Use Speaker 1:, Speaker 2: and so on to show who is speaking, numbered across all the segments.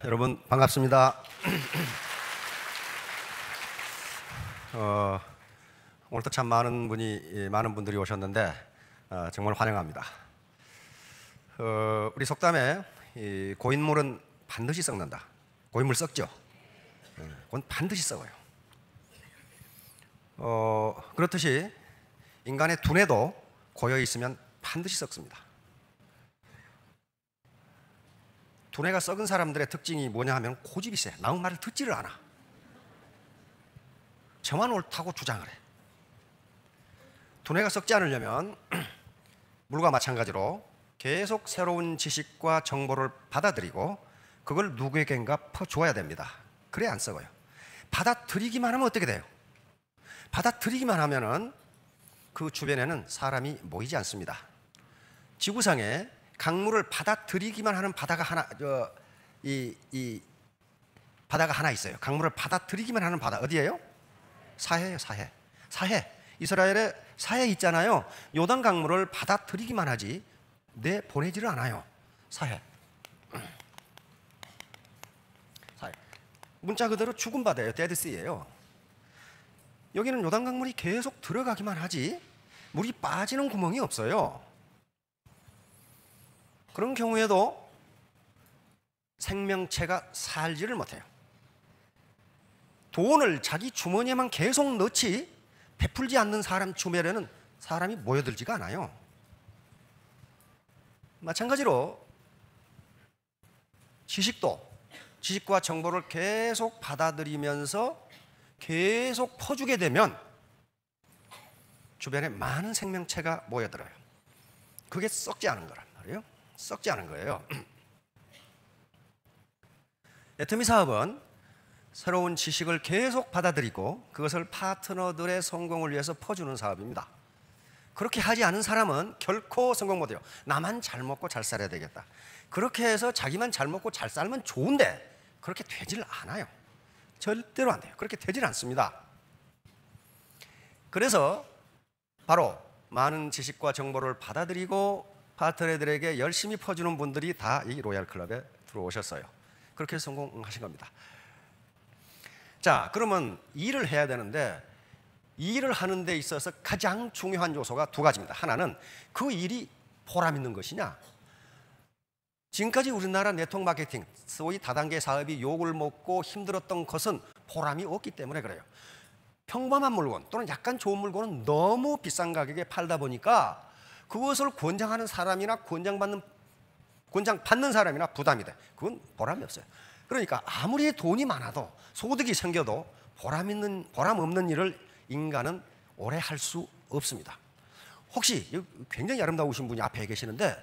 Speaker 1: 여러분 반갑습니다. 오늘도 참 많은 분들이 오셨는데 정말 환영합니다. 우리 속담에 고인물은 반드시 썩는다. 고인물 썩죠? 그건 반드시 썩어요. 그렇듯이 인간의 두뇌도 고여 있으면 반드시 썩습니다. 두뇌가 썩은 사람들의 특징이 뭐냐 하면 고집이 세. 남의 말을 듣지를 않아. 저만 옳다고 주장을 해. 두뇌가 썩지 않으려면 물과 마찬가지로 계속 새로운 지식과 정보를 받아들이고 그걸 누구에겐가 퍼주어야 됩니다. 그래야 안 썩어요. 받아들이기만 하면 어떻게 돼요? 받아들이기만 하면은 그 주변에는 사람이 모이지 않습니다. 지구상에 강물을 받아들이기만 하는 바다가 하나, 바다가 하나 있어요. 강물을 받아들이기만 하는 바다 어디예요? 사해예요. 사해. 이스라엘의 사해 있잖아요. 요단 강물을 받아들이기만 하지 내보내지를 않아요. 사해. 문자 그대로 죽은 바다예요. 데드시예요. 여기는 요단 강물이 계속 들어가기만 하지 물이 빠지는 구멍이 없어요. 그런 경우에도 생명체가 살지를 못해요. 돈을 자기 주머니에만 계속 넣지 베풀지 않는 사람 주변에는 사람이 모여들지가 않아요. 마찬가지로 지식과 정보를 계속 받아들이면서 계속 퍼주게 되면 주변에 많은 생명체가 모여들어요. 그게 썩지 않은 거란 말이에요. 썩지 않은 거예요. 애터미 사업은 새로운 지식을 계속 받아들이고 그것을 파트너들의 성공을 위해서 퍼주는 사업입니다. 그렇게 하지 않은 사람은 결코 성공 못해요. 나만 잘 먹고 잘 살아야 되겠다. 그렇게 해서 자기만 잘 먹고 잘 살면 좋은데 그렇게 되질 않아요. 절대로 안 돼요. 그렇게 되질 않습니다. 그래서 바로 많은 지식과 정보를 받아들이고 파트너들에게 열심히 퍼주는 분들이 다 이 로얄 클럽에 들어오셨어요. 그렇게 성공하신 겁니다. 자, 그러면 일을 해야 되는데 일을 하는 데 있어서 가장 중요한 요소가 두 가지입니다. 하나는 그 일이 보람 있는 것이냐. 지금까지 우리나라 네트워크 마케팅, 소위 다단계 사업이 욕을 먹고 힘들었던 것은 보람이 없기 때문에 그래요. 평범한 물건 또는 약간 좋은 물건은 너무 비싼 가격에 팔다 보니까 그것을 권장하는 사람이나 권장받는 사람이나 부담이 돼. 그건 보람이 없어요. 그러니까 아무리 돈이 많아도 소득이 생겨도 보람 없는 일을 인간은 오래 할 수 없습니다. 혹시 굉장히 아름다우신 분이 앞에 계시는데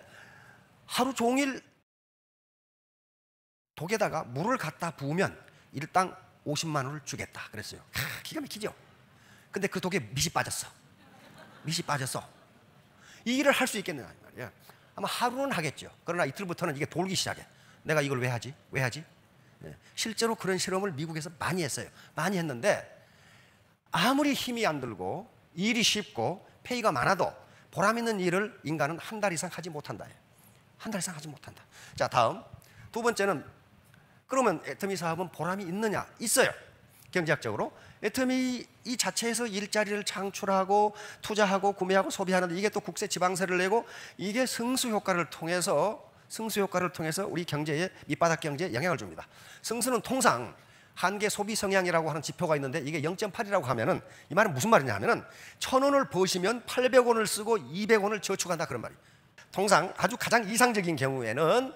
Speaker 1: 하루 종일 독에다가 물을 갖다 부으면 일당 50만 원을 주겠다 그랬어요. 기가 막히죠? 근데 그 독에 밑이 빠졌어. 이 일을 할 수 있겠느냐 말이야. 아마 하루는 하겠죠. 그러나 이틀부터는 이게 돌기 시작해. 내가 이걸 왜 하지? 실제로 그런 실험을 미국에서 많이 했어요. 많이 했는데 아무리 힘이 안 들고 일이 쉽고 페이가 많아도 보람 있는 일을 인간은 한 달 이상 하지 못한다. 한 달 이상 하지 못한다. 자, 다음 두 번째는 그러면 애터미 사업은 보람이 있느냐? 있어요. 경제학적으로 애터미 이 자체에서 일자리를 창출하고 투자하고 구매하고 소비하는데 이게 또 국세 지방세를 내고 이게 승수 효과를 통해서 우리 경제에 밑바닥 경제에 영향을 줍니다. 승수는 통상 한계 소비 성향이라고 하는 지표가 있는데 이게 0.8이라고 하면은 이 말은 무슨 말이냐 하면은 1,000원을 버시면 800원을 쓰고 200원을 저축한다 그런 말이에요. 통상 아주 가장 이상적인 경우에는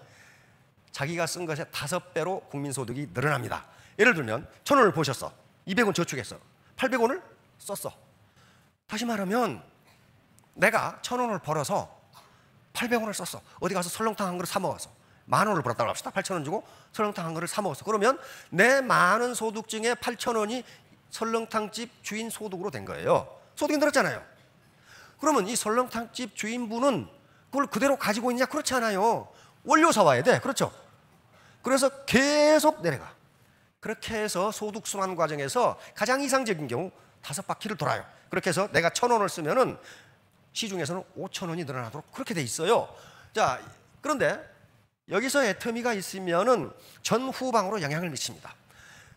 Speaker 1: 자기가 쓴 것의 5배로 국민소득이 늘어납니다. 예를 들면 1,000원을 버셨어. 200원 저축했어. 800원을 썼어. 다시 말하면 내가 1,000원을 벌어서 800원을 썼어. 어디 가서 설렁탕 한 그릇 사 먹었어. 10,000원을 벌었다고 합시다. 8,000원 주고 설렁탕 한 그릇 사 먹었어. 그러면 내 많은 소득 중에 8,000원이 설렁탕집 주인 소득으로 된 거예요. 소득이 늘었잖아요. 그러면 이 설렁탕집 주인분은 그걸 그대로 가지고 있냐? 그렇지 않아요. 원료 사와야 돼. 그렇죠? 그래서 계속 내려가. 그렇게 해서 소득 순환 과정에서 가장 이상적인 경우 5바퀴를 돌아요. 그렇게 해서 내가 1,000원을 쓰면은 시중에서는 5,000원이 늘어나도록 그렇게 돼 있어요. 자, 그런데 여기서 애터미가 있으면은 전후방으로 영향을 미칩니다.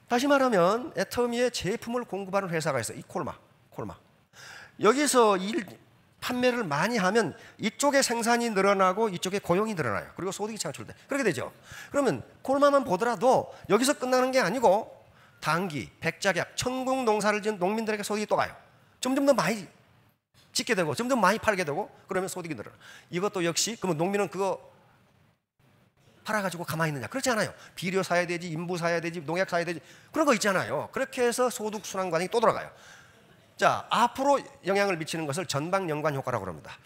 Speaker 1: 다시 말하면 애터미의 제품을 공급하는 회사가 있어요. 이 콜마. 여기서 판매를 많이 하면 이쪽에 생산이 늘어나고 이쪽에 고용이 늘어나요. 그리고 소득이 창출돼. 그렇게 되죠. 그러면 콜마만 보더라도 여기서 끝나는 게 아니고 단기, 백작약, 천국 농사를 지은 농민들에게 소득이 또 가요. 점점 더 많이 짓게 되고 점점 많이 팔게 되고 그러면 소득이 늘어나. 이것도 역시 그러면 농민은 그거 팔아가지고 가만히 있느냐? 그렇지 않아요. 비료 사야 되지, 인부 사야 되지, 농약 사야 되지, 그런 거 있잖아요. 그렇게 해서 소득 순환 과정이 또 돌아가요. 자, 앞으로 영향을 미치는 것을 전방 연관 효과라고 합니다.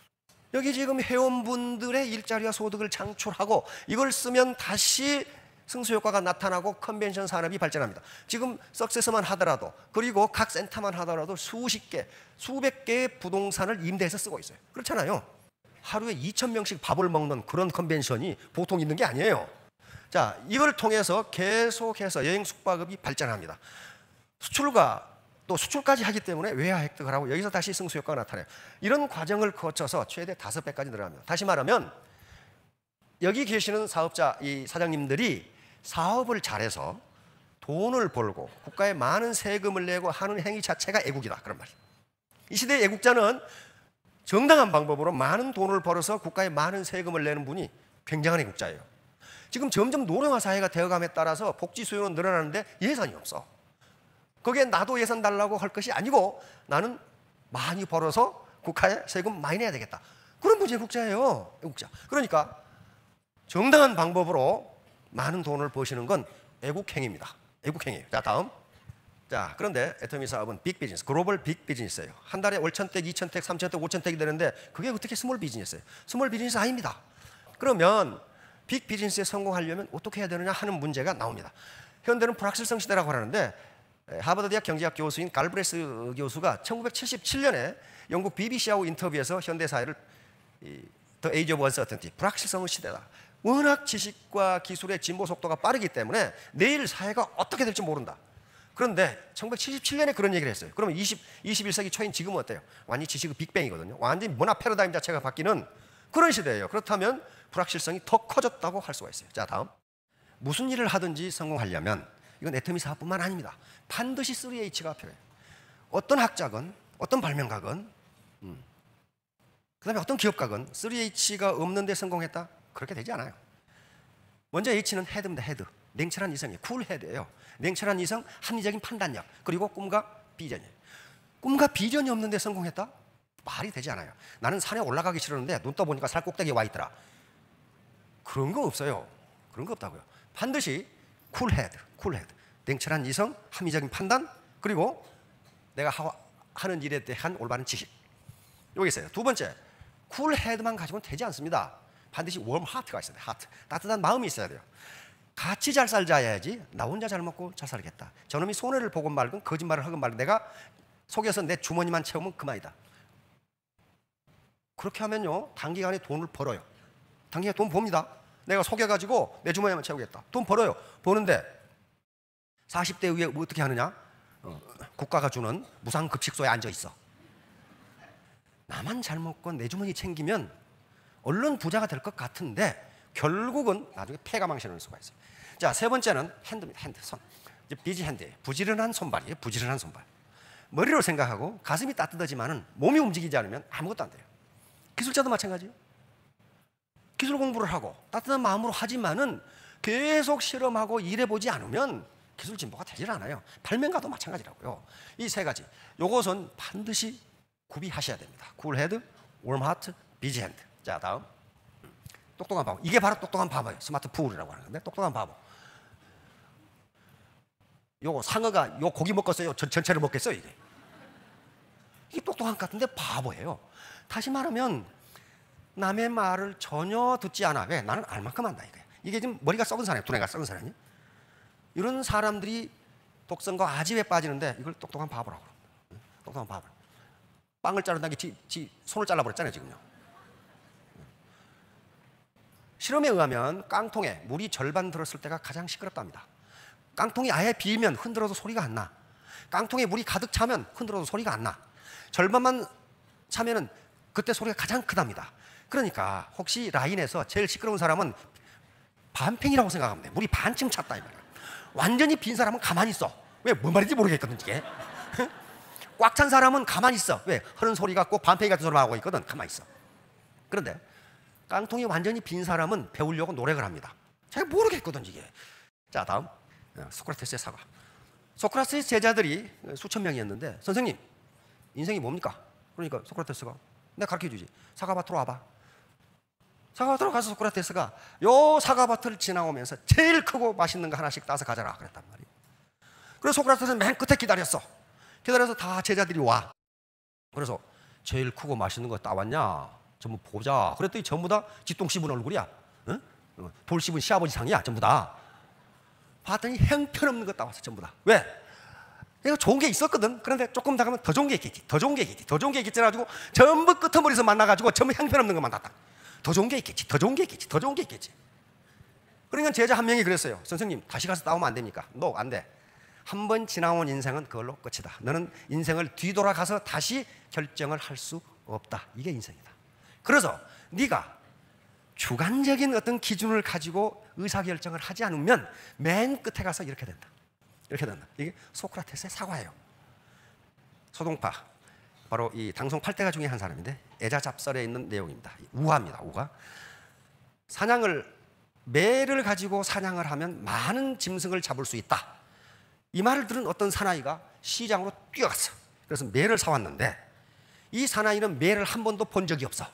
Speaker 1: 여기 지금 회원분들의 일자리와 소득을 창출하고 이걸 쓰면 다시 승수 효과가 나타나고 컨벤션 산업이 발전합니다. 지금 석세스만 하더라도 그리고 각 센터만 하더라도 수십 개, 수백 개의 부동산을 임대해서 쓰고 있어요. 그렇잖아요. 하루에 2,000명씩 밥을 먹는 그런 컨벤션이 보통 있는 게 아니에요. 자, 이걸 통해서 계속해서 여행 숙박업이 발전합니다. 수출과 또 수출까지 하기 때문에 외화 획득을 하고 여기서 다시 승수 효과가 나타나요. 이런 과정을 거쳐서 최대 5배까지 늘어납니다. 다시 말하면 여기 계시는 사업자, 이 사장님들이 사업을 잘해서 돈을 벌고 국가에 많은 세금을 내고 하는 행위 자체가 애국이다, 그런 말이에요. 이 시대의 애국자는 정당한 방법으로 많은 돈을 벌어서 국가에 많은 세금을 내는 분이 굉장한 애국자예요. 지금 점점 노령화 사회가 되어감에 따라서 복지 수요는 늘어나는데 예산이 없어. 거기에 나도 예산 달라고 할 것이 아니고 나는 많이 벌어서 국가에 세금 많이 내야 되겠다. 그런 분이 애국자예요. 애국자. 그러니까 정당한 방법으로 많은 돈을 버시는 건 애국행위입니다. 애국행위예요. 자, 다음. 자, 그런데 애터미 사업은 빅 비즈니스, 글로벌 빅 비즈니스예요. 한 달에 1,000택, 2,000택, 3,000택, 5,000택이 되는데 그게 어떻게 스몰 비즈니스예요? 스몰 비즈니스 아닙니다. 그러면 빅 비즈니스에 성공하려면 어떻게 해야 되느냐 하는 문제가 나옵니다. 현대는 불확실성 시대라고 하는데 하버드 대학 경제학 교수인 갈브레스 교수가 1977년에 영국 BBC하고 인터뷰에서 현대 사회를 The Age of Uncertainty, 불확실성의 시대다. 워낙 지식과 기술의 진보 속도가 빠르기 때문에 내일 사회가 어떻게 될지 모른다. 그런데 1977년에 그런 얘기를 했어요. 그러면 21세기 초인 지금은 어때요? 완전히 지식의 빅뱅이거든요. 완전히 문화 패러다임 자체가 바뀌는 그런 시대예요. 그렇다면 불확실성이 더 커졌다고 할 수가 있어요. 자, 다음. 무슨 일을 하든지 성공하려면 이건 애터미 사업뿐만 아닙니다. 반드시 3H가 필요해요. 어떤 학자건 어떤 발명가건 그 다음에 어떤 기업가건 3H가 없는데 성공했다? 그렇게 되지 않아요. 먼저 H는 헤드입니다. 헤드. 냉철한 이성이에요. 쿨 헤드예요. 냉철한 이성, 합리적인 판단력, 그리고 꿈과 비전이에요. 꿈과 비전이 없는데 성공했다? 말이 되지 않아요. 나는 산에 올라가기 싫었는데 눈 떠보니까 산 꼭대기에 와 있더라. 그런 거 없어요. 그런 거 없다고요. 반드시 쿨 헤드. 냉철한 이성, 합리적인 판단, 그리고 내가 하는 일에 대한 올바른 지식. 여기 있어요. 두 번째, 쿨 헤드만 가지고는 되지 않습니다. 반드시 웜 하트가 있어야 돼요. 하트. 따뜻한 마음이 있어야 돼요. 같이 잘 살자야지 나 혼자 잘 먹고 잘 살겠다. 저놈이 손해를 보건 말건 거짓말을 하건 말건 내가 속여서 내 주머니만 채우면 그만이다. 그렇게 하면요 단기간에 돈을 벌어요. 단기간에 돈 봅니다. 내가 속여가지고 내 주머니만 채우겠다. 돈 벌어요. 버는데 40대 후에 어떻게 하느냐? 국가가 주는 무상급식소에 앉아있어. 나만 잘 먹고 내 주머니 챙기면 얼른 부자가 될 것 같은데 결국은 나중에 폐가 망신할 수가 있어요. 자, 세 번째는 핸드입니다. 핸드, 손. 비지 핸드예요. 부지런한 손발이에요. 부지런한 손발. 머리로 생각하고 가슴이 따뜻하지만은 몸이 움직이지 않으면 아무것도 안 돼요. 기술자도 마찬가지예요. 기술 공부를 하고 따뜻한 마음으로 하지만은 계속 실험하고 일해보지 않으면 기술 진보가 되질 않아요. 발명가도 마찬가지라고요. 이 세 가지. 요것은 반드시 구비하셔야 됩니다. 쿨 헤드, 웜 하트, 비지 핸드. 자, 다음. 똑똑한 바보. 이게 바로 똑똑한 바보예요. 스마트 푸울이라고 하는 건데 똑똑한 바보. 요거 상어가 요 고기 먹겠어요? 전체를 먹겠어요? 이게 똑똑한 것 같은데 바보예요. 다시 말하면 남의 말을 전혀 듣지 않아. 왜? 나는 알 만큼 안다 이거예요. 이게 지금 머리가 썩은 사람이에요. 두뇌가 썩은 사람이. 이런 사람들이 독성과 아집에 빠지는데 이걸 똑똑한 바보라고 합니다. 똑똑한 바보. 빵을 자른다는 게 지 손을 잘라버렸잖아요 지금요. 실험에 의하면 깡통에 물이 절반 들었을 때가 가장 시끄럽답니다. 깡통이 아예 비면 흔들어도 소리가 안 나. 깡통에 물이 가득 차면 흔들어도 소리가 안 나. 절반만 차면은 그때 소리가 가장 크답니다. 그러니까 혹시 라인에서 제일 시끄러운 사람은 반팽이라고 생각하면 돼. 물이 반쯤 찼다 이 말이야. 완전히 빈 사람은 가만히 있어. 왜? 뭔 말인지 모르겠거든 이게. 꽉 찬 사람은 가만히 있어. 왜? 흐른 소리 같고 반팽이 같은 소리만 하고 있거든. 가만히 있어. 그런데 깡통이 완전히 빈 사람은 배우려고 노력을 합니다. 잘 모르겠거든 이게. 자, 다음 소크라테스의 사과. 소크라테스 제자들이 수천 명이었는데, 선생님 인생이 뭡니까? 그러니까 소크라테스가 내가 가르쳐주지. 사과밭으로 와봐. 사과밭으로 가서 소크라테스가 요 사과밭을 지나오면서 제일 크고 맛있는 거 하나씩 따서 가져라 그랬단 말이에요. 그래서 소크라테스는 맨 끝에 기다렸어. 기다려서 다 제자들이 와. 그래서 제일 크고 맛있는 거 따왔냐? 전부 보자. 그랬더니 전부 다 쥐똥 씹은 얼굴이야. 응? 돌 씹은 시아버지 상이야 전부 다. 봤더니 형편없는 거 따왔어 전부 다. 왜? 내가 좋은 게 있었거든. 그런데 조금 더 가면 더 좋은 게 있겠지. 더 좋은 게 있겠지. 더 좋은 게 있겠지 해가지고 전부 끄트머리에서 만나가지고 전부 형편없는 것만 땄다. 더 좋은 게 있겠지. 더 좋은 게 있겠지. 더 좋은 게 있겠지. 그러니까 제자 한 명이 그랬어요. 선생님 다시 가서 따오면 안 됩니까? No, 안 돼. 한 번 지나온 인생은 그걸로 끝이다. 너는 인생을 뒤돌아가서 다시 결정을 할 수 없다. 이게 인생이다. 그래서 네가 주관적인 어떤 기준을 가지고 의사결정을 하지 않으면 맨 끝에 가서 이렇게 된다. 이렇게 된다. 이게 소크라테스의 사과예요. 소동파, 바로 이 당송 8대가 중에 한 사람인데 애자잡설에 있는 내용입니다. 우화입니다. 우화. 매를 가지고 사냥을 하면 많은 짐승을 잡을 수 있다. 이 말을 들은 어떤 사나이가 시장으로 뛰어갔어. 그래서 매를 사왔는데 이 사나이는 매를 한 번도 본 적이 없어.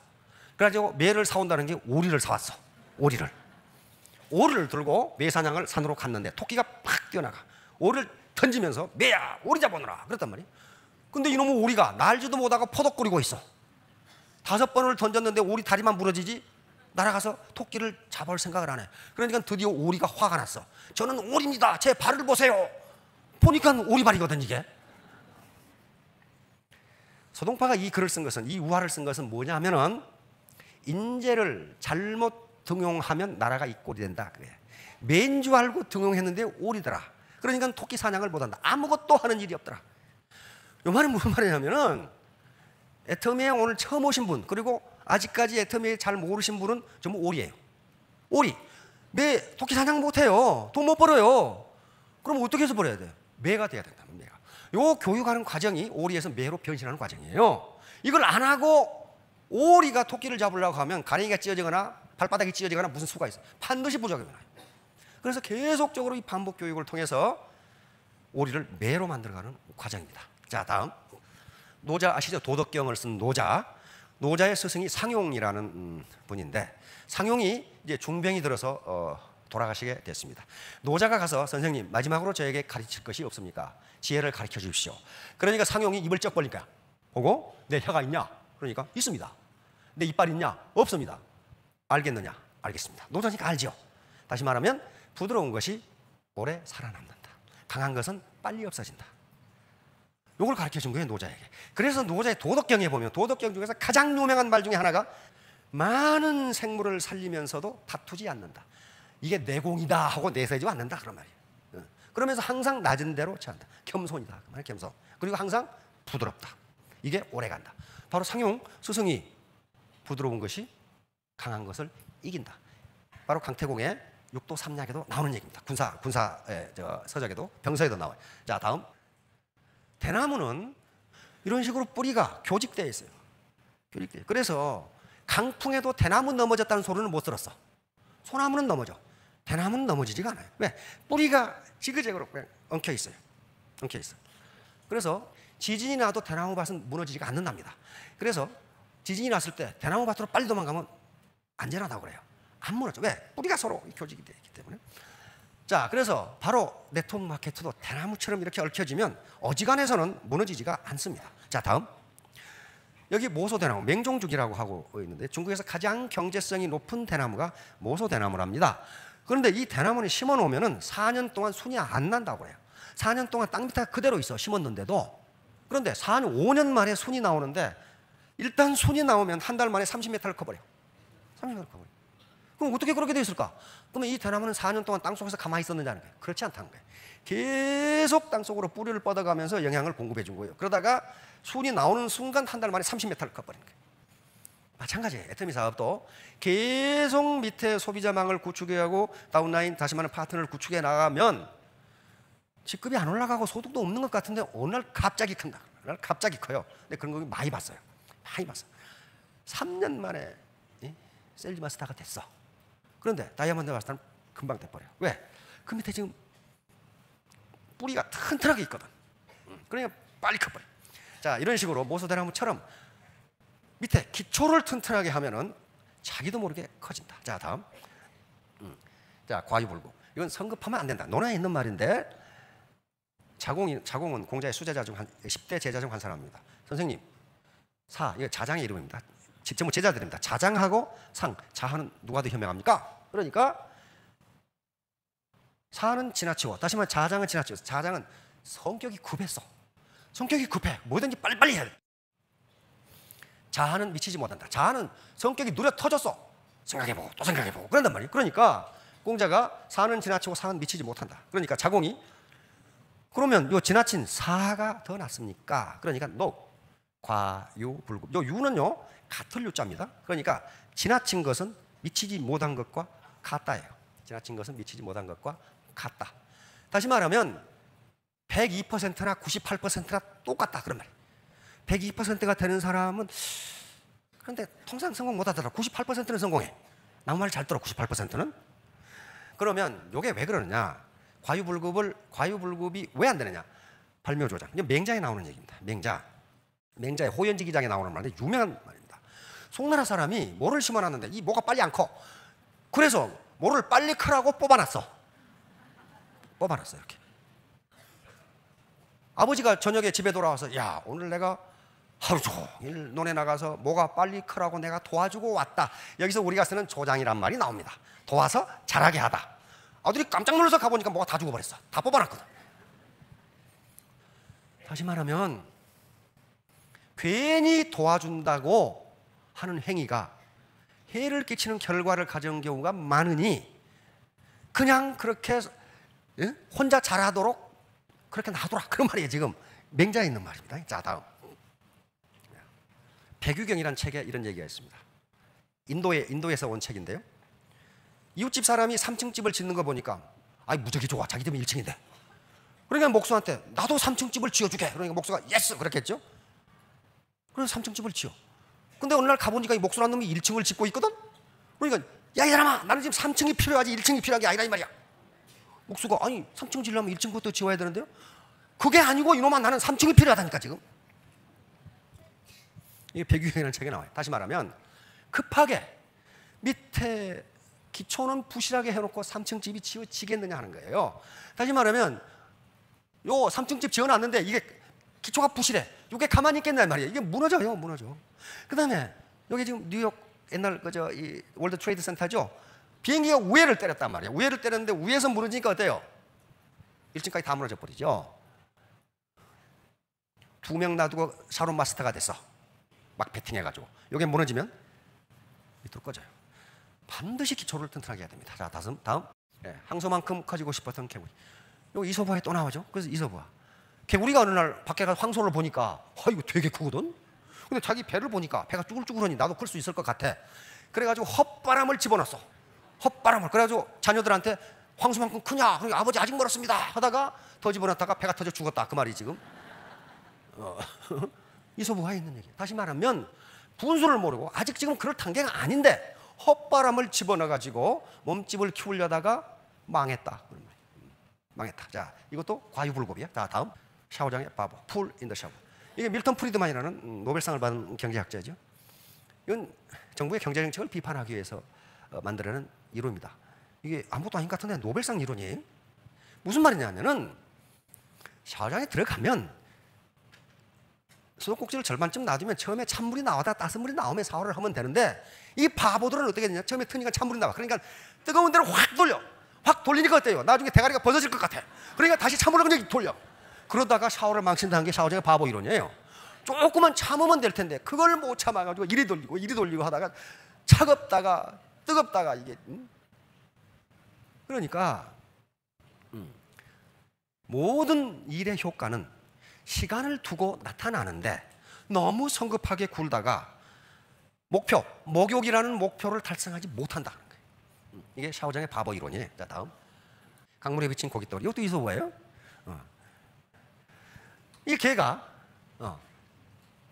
Speaker 1: 그래가지고 매를 사온다는 게 오리를 사왔어. 오리를 들고 매 사냥을 산으로 갔는데 토끼가 팍 뛰어나가. 오리를 던지면서 매야 오리 잡아오너라 그랬단 말이야. 근데 이놈의 오리가 날지도 못하고 포덕거리고 있어. 5번을 던졌는데 오리 다리만 부러지지 날아가서 토끼를 잡을 생각을 안 해. 그러니까 드디어 오리가 화가 났어. 저는 오리입니다. 제 발을 보세요. 보니까 오리발이거든 이게. 소동파가 이 글을 쓴 것은, 이 우화를 쓴 것은 뭐냐면은 인재를 잘못 등용하면 나라가 이 꼴이 된다. 매인 줄 알고 등용했는데 오리더라. 그러니까 토끼 사냥을 못한다. 아무것도 하는 일이 없더라. 이 말은 무슨 말이냐면은 애터미에 오늘 처음 오신 분, 그리고 아직까지 애터미에 잘 모르신 분은 전부 오리예요. 오리. 매 토끼 사냥 못해요. 돈 못 벌어요. 그럼 어떻게 해서 벌어야 돼요? 매가 돼야 된다. 매가. 요 교육하는 과정이 오리에서 매로 변신하는 과정이에요. 이걸 안 하고 오리가 토끼를 잡으려고 하면 가랭이가 찢어지거나 발바닥이 찢어지거나 무슨 수가 있어요. 반드시 부작용이 나요. 그래서 계속적으로 이 반복 교육을 통해서 오리를 매로 만들어가는 과정입니다. 자, 다음 노자 아시죠? 도덕경을 쓴 노자의 스승이 상용이라는 분인데, 상용이 이제 중병이 들어서 돌아가시게 됐습니다. 노자가 가서 선생님 마지막으로 저에게 가르칠 것이 없습니까? 지혜를 가르쳐 주십시오. 그러니까 상용이 입을 쩍 벌리니까 보고 내 혀가 있냐? 그러니까 있습니다. 내 이빨 있냐? 없습니다. 알겠느냐? 알겠습니다. 노자니까 알죠. 다시 말하면 부드러운 것이 오래 살아남는다. 강한 것은 빨리 없어진다. 이걸 가르쳐 준 거예요, 노자에게. 그래서 노자의 도덕경에 보면 도덕경 중에서 가장 유명한 말 중에 하나가 많은 생물을 살리면서도 다투지 않는다. 이게 내공이다 하고 내세지 않는다 그런 말이에요. 그러면서 항상 낮은 대로 처한다. 겸손이다. 그 말이에요, 겸손. 그리고 항상 부드럽다. 이게 오래간다. 바로 상용 스승이 부드러운 것이 강한 것을 이긴다. 바로 강태공의 육도 삼약에도 나오는 얘기입니다. 군사 서적에도 병서에도 나와요. 자, 다음. 대나무는 이런 식으로 뿌리가 교직되어 있어요. 교직되어. 그래서 강풍에도 대나무 넘어졌다는 소리는 못 들었어. 소나무는 넘어져. 대나무는 넘어지지가 않아요. 왜? 뿌리가 지그재그로 그냥 엉켜 있어요. 엉켜 있어. 그래서 지진이 나도 대나무 밭은 무너지지가 않는답니다. 그래서 지진이 났을 때 대나무 밭으로 빨리 도망가면 안전하다고 그래요. 안 무너져. 왜? 뿌리가 서로 교직이 되어 있기 때문에. 자, 그래서 바로 네트워크마켓도 대나무처럼 이렇게 얽혀지면 어지간해서는 무너지지가 않습니다. 자, 다음. 여기 모소대나무, 맹종죽이라고 하고 있는데 중국에서 가장 경제성이 높은 대나무가 모소대나무랍니다. 그런데 이 대나무는 심어놓으면 4년 동안 순이 안 난다고 해요. 4년 동안 땅 밑에 그대로 있어, 심었는데도. 그런데 4년, 5년 만에 순이 나오는데 일단 순이 나오면 한 달 만에 30m를 커버려. 30m를 커버려. 그럼 어떻게 그렇게 되어 있을까? 그러면 이 대나무는 4년 동안 땅속에서 가만히 있었느냐는 거예요. 그렇지 않다는 거예요. 계속 땅속으로 뿌리를 뻗어가면서 영양을 공급해 준 거예요. 그러다가 순이 나오는 순간 한 달 만에 30m를 커버리는 거예요. 마찬가지예요. 애터미 사업도 계속 밑에 소비자망을 구축해 가고 다운라인 다시 말하는 파트너를 구축해 나가면 직급이 안 올라가고 소득도 없는 것 같은데 어느 날 갑자기 큰다. 어느 날 갑자기 커요. 근데 그런 거 많이 봤어요. 많이 봤어요. 3년 만에 셀즈 마스터가 됐어. 그런데 다이아몬드 마스터는 금방 돼버려요. 왜? 그 밑에 지금 뿌리가 튼튼하게 있거든. 그러니까 빨리 커버려. 자, 이런 식으로 모소대나무처럼 밑에 기초를 튼튼하게 하면은 자기도 모르게 커진다. 자, 다음. 자, 과유불급. 이건 성급하면 안 된다. 논어에 있는 말인데 자공은 공자의 수제자 중 10대 제자 중 한 사람입니다. 선생님, 이거 자장의 이름입니다. 전부 제자들입니다. 자장하고 자하는 누가 더 현명합니까? 그러니까 사는 지나치고 다시 말해 자장은 지나치고 자장은 성격이 급했어. 성격이 급해. 뭐든지 빨리빨리 해야 돼. 자하는 미치지 못한다. 자하는 성격이 누려 터졌어. 생각해보고 또 생각해보고 그런단 말이에요. 그러니까 공자가 사는 지나치고 사는 미치지 못한다. 그러니까 자공이 그러면 요 지나친 사가 더 낫습니까? 그러니까 과유불급. 요 유는요 같을 유자입니다. 그러니까 지나친 것은 미치지 못한 것과 같다예요. 지나친 것은 미치지 못한 것과 같다. 다시 말하면 102%나 98%나 똑같다 그런 말이에요. 102%가 되는 사람은 그런데 통상 성공 못하더라. 98%는 성공해. 남 말 잘 들어. 98%는. 그러면 이게 왜 그러느냐? 과유불급이 왜 안 되느냐? 발묘조장. 이게 맹자에 나오는 얘기입니다. 맹자의 호연지 기장에 나오는 말인데 유명한 말입니다. 송나라 사람이 모를 심어놨는데 이 모가 빨리 안 커. 그래서 모를 빨리 크라고 뽑아놨어. 이렇게. 아버지가 저녁에 집에 돌아와서 야, 오늘 내가 하루 종일 논에 나가서 모가 빨리 크라고 내가 도와주고 왔다. 여기서 우리가 쓰는 조장이란 말이 나옵니다. 도와서 자라게 하다. 아들이 깜짝 놀라서 가보니까 모가 다 죽어버렸어. 다 뽑아놨거든. 다시 말하면 괜히 도와준다고 하는 행위가 해를 끼치는 결과를 가져온 경우가 많으니 그냥 그렇게 혼자 잘하도록 그렇게 놔둬라. 그런 말이에요. 지금 맹자에 있는 말입니다. 자, 다음. 백유경이라는 책에 이런 얘기가 있습니다. 인도에서 온 책인데요. 이웃집 사람이 3층 집을 짓는 거 보니까 무지하게 좋아. 자기 집은 1층인데. 그러니까 목수한테 나도 3층 집을 지어주게. 그러니까 목수가 예스 그랬겠죠. 그래서 3층 집을 지어. 근데 어느 날 가보니까 이 목수라는 놈이 1층을 짓고 있거든. 그러니까 야, 이 사람아, 나는 지금 3층이 필요하지 1층이 필요한 게 아니라 이 말이야. 목수가 3층 지으려면 1층부터 지어야 되는데요. 그게 아니고 이놈아, 나는 3층이 필요하다니까 지금. 이게 백유경이라는 책에 나와요. 다시 말하면 급하게 밑에 기초는 부실하게 해놓고 3층 집이 지어지겠느냐 하는 거예요. 다시 말하면 요 3층 집 지어놨는데 이게 기초가 부실해. 이게 가만히 있겠냐 말이에요. 이게 무너져요. 그 다음에 여기 지금 뉴욕 옛날 이 월드 트레이드 센터죠. 비행기가 우회를 때렸단 말이에요. 우회를 때렸는데 위에서 무너지니까 어때요? 1층까지 다 무너져 버리죠. 2명 놔두고 샤론 마스터가 됐어. 막 배팅해가지고. 이게 무너지면 밑으로 꺼져요. 반드시 기초를 튼튼하게 해야 됩니다. 자, 다음. 황소만큼 커지고 싶었던 개구리. 여기 이소부화에 또 나오죠. 그래서 이소부화. 개구리가 어느 날 밖에 가서 황소를 보니까 이거 되게 크거든. 근데 자기 배를 보니까 배가 쭈글쭈글하니 나도 클 수 있을 것 같아. 그래가지고 헛바람을 집어넣었어. 헛바람을. 그래가지고 자녀들한테 황소만큼 크냐? 그러니까 아버지 아직 멀었습니다. 하다가 더 집어넣다가 배가 터져 죽었다. 그 말이 지금. 이소부화에 있는 얘기. 다시 말하면 분수를 모르고 아직 지금 그럴 단계가 아닌데 헛바람을 집어넣어가지고 몸집을 키우려다가 망했다. 망했다. 자, 이것도 과유불급이야. 자, 다음. 샤오장의 바보. 풀 인 더 샤워. 이게 밀턴 프리드만이라는 노벨상을 받은 경제학자죠. 이건 정부의 경제정책을 비판하기 위해서 만들어낸 이론입니다. 이게 아무것도 아닌 것 같은데 노벨상 이론이에요. 무슨 말이냐면은 샤워장에 들어가면 수도꼭지를 절반쯤 놔두면 처음에 찬물이 나오다 따뜻한 물이 나오면 샤워를 하면 되는데 이 바보들은 어떻게 되냐? 처음에 트니까 찬물이 나와. 그러니까 뜨거운 데로 확 돌려. 확 돌리니까 어때요? 나중에 대가리가 벗어질 것 같아. 그러니까 다시 찬물을 그냥 돌려. 그러다가 샤워를 망친다는 게 샤워장의 바보 이론이에요. 조금만 참으면 될 텐데 그걸 못 참아가지고 이리 돌리고 하다가 차갑다가 뜨겁다가 이게 그러니까 모든 일의 효과는 시간을 두고 나타나는데 너무 성급하게 굴다가 목표, 목욕이라는 목표를 달성하지 못한다는 거예요. 이게 샤오장의 바보 이론이에요. 자, 다음. 강물에 비친 고깃덩어리. 이것도 이소우예요. 이 개가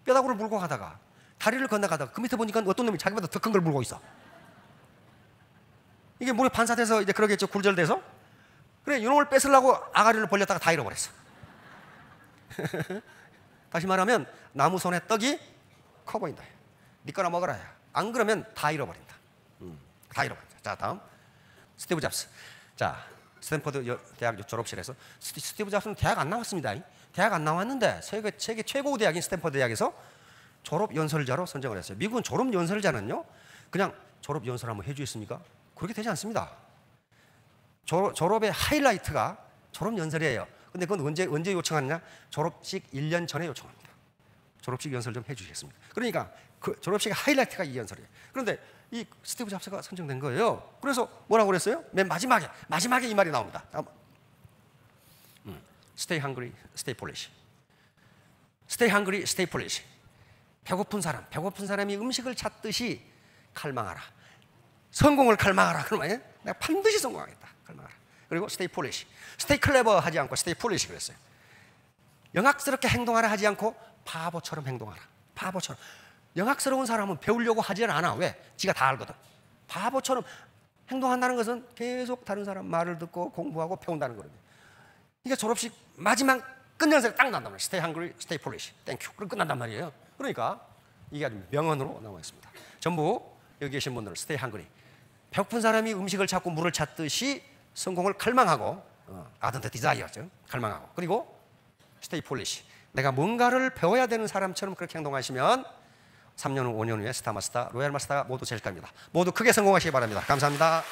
Speaker 1: 뼈다구를 물고 가다가 다리를 건너가다가 그 밑에 보니까 어떤 놈이 자기보다 더 큰 걸 물고 있어. 이게 물에 반사돼서 이제 그러겠죠. 굴절돼서. 그래, 이놈을 뺏으려고 아가리를 벌렸다가 다 잃어버렸어. 다시 말하면 나무 손에 떡이 커 보인다. 네 거나 먹어라. 안 그러면 다 잃어버린다. 다 잃어버린다. 자, 다음. 스티브 잡스. 자, 스탠퍼드 대학 졸업실에서 스티브 잡스는 대학 안 나왔습니다. 대학 안 나왔는데 세계 최고 대학인 스탠퍼드 대학에서 졸업 연설자로 선정을 했어요. 미국은 졸업 연설자는요, 그냥 졸업 연설 한번 해주겠습니까? 그렇게 되지 않습니다. 졸업의 하이라이트가 졸업 연설이에요. 근데 그건 언제 요청하느냐? 졸업식 1년 전에 요청합니다. 졸업식 연설 좀 해주시겠습니까? 그러니까 그 졸업식의 하이라이트가 이 연설이에요. 그런데 이 스티브 잡스가 선정된 거예요. 그래서 뭐라고 그랬어요? 맨 마지막에 이 말이 나옵니다. Stay hungry, stay foolish. Stay hungry, stay foolish. 배고픈 사람이 음식을 찾듯이 갈망하라. 성공을 갈망하라. 그러면 내가 반드시 성공하겠다. 갈망하라. 그리고 stay foolish. stay clever 하지 않고 stay foolish 그랬어요. 영악스럽게 행동하라 하지 않고 바보처럼 행동하라. 바보처럼. 영악스러운 사람은 배우려고 하질 않아. 왜? 지가 다 알거든. 바보처럼 행동한다는 것은 계속 다른 사람 말을 듣고 공부하고 배운다는 거거든요. 그러니까 졸업식 마지막 끝연설이 딱 난단 말이에요. Stay hungry, stay foolish. Thank you. 그럼 끝난단 말이에요. 그러니까 이게 아주 명언으로 나와 있습니다. 전부 여기 계신 분들은 stay hungry. 배고픈 사람이 음식을 찾고 물을 찾듯이 성공을 갈망하고 ardent desire죠. 갈망하고. 그리고 stay foolish. 내가 뭔가를 배워야 되는 사람처럼 그렇게 행동하시면 3년 후, 5년 후에 스타마스터, 로얄마스터가 모두 될 겁니다. 모두 크게 성공하시기 바랍니다. 감사합니다.